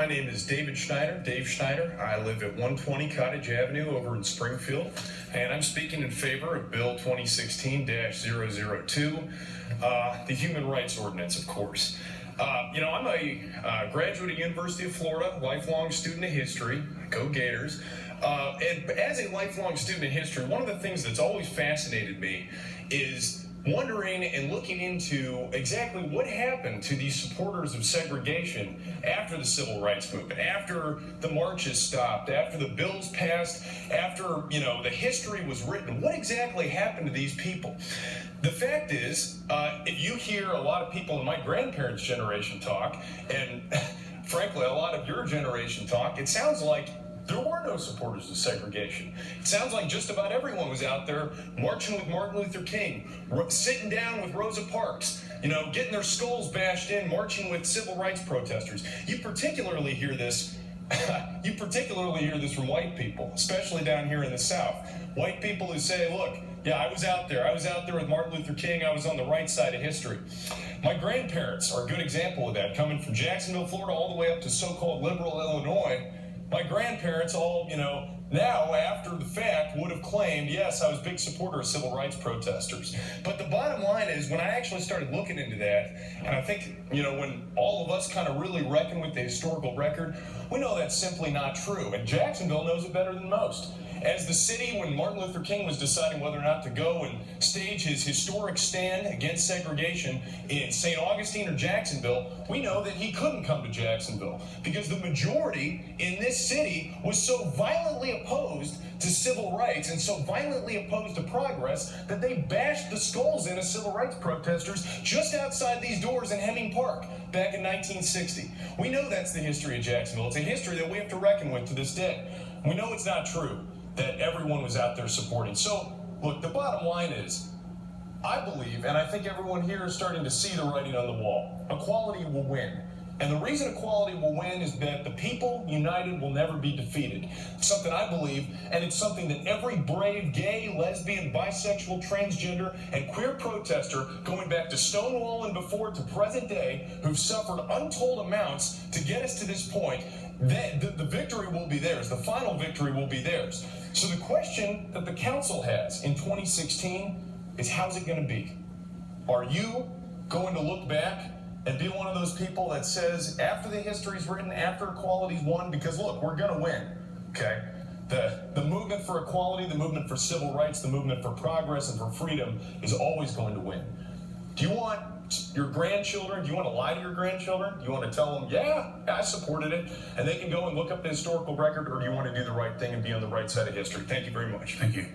My name is David Schneider, Dave Schneider. I live at 120 Cottage Avenue over in Springfield, and I'm speaking in favor of Bill 2016-002, the Human Rights Ordinance, of course. I'm a graduate at University of Florida, lifelong student of history. Go Gators. And as a lifelong student of history, one of the things that's always fascinated me is wondering and looking into exactly what happened to these supporters of segregation after the civil rights movement, after the marches stopped, after the bills passed, after, the history was written. What exactly happened to these people? The fact is, if you hear a lot of people in my grandparents' generation talk, and frankly, a lot of your generation talk, it sounds like there were no supporters of segregation. It sounds like just about everyone was out there marching with Martin Luther King, sitting down with Rosa Parks, getting their skulls bashed in, marching with civil rights protesters. You particularly hear this from white people, especially down here in the South. White people who say, look, yeah, I was out there with Martin Luther King. I was on the right side of history. My grandparents are a good example of that, coming from Jacksonville, Florida, all the way up to so-called liberal Illinois. My grandparents all, now after the fact would have claimed, yes, I was a big supporter of civil rights protesters. But the bottom line is, when I actually started looking into that, and I think, when all of us kind of really reckon with the historical record, we know that's simply not true. And Jacksonville knows it better than most. As the city, when Martin Luther King was deciding whether or not to go and stage his historic stand against segregation in St. Augustine or Jacksonville, we know that he couldn't come to Jacksonville because the majority in this city was so violently opposed to civil rights and so violently opposed to progress that they bashed the skulls in of civil rights protesters just outside these doors in Hemming Park back in 1960. We know that's the history of Jacksonville. It's a history that we have to reckon with to this day. We know it's not true that everyone was out there supporting. So, look, the bottom line is, I believe, and I think everyone here is starting to see the writing on the wall, equality will win. And the reason equality will win is that the people united will never be defeated. It's something I believe, and it's something that every brave gay, lesbian, bisexual, transgender, and queer protester, going back to Stonewall and before to present day, who've suffered untold amounts to get us to this point, the victory will be theirs. The final victory will be theirs. So the question that the council has in 2016 is, how's it going to be? Are you going to look back and be one of those people that says, after the history's written, after equality's won, because look, we're going to win, okay? The movement for equality, the movement for civil rights, the movement for progress and for freedom is always going to win. Do you want your grandchildren, do you want to lie to your grandchildren? Do you want to tell them, yeah, I supported it, and they can go and look up the historical record, or do you want to do the right thing and be on the right side of history? Thank you very much. Thank you.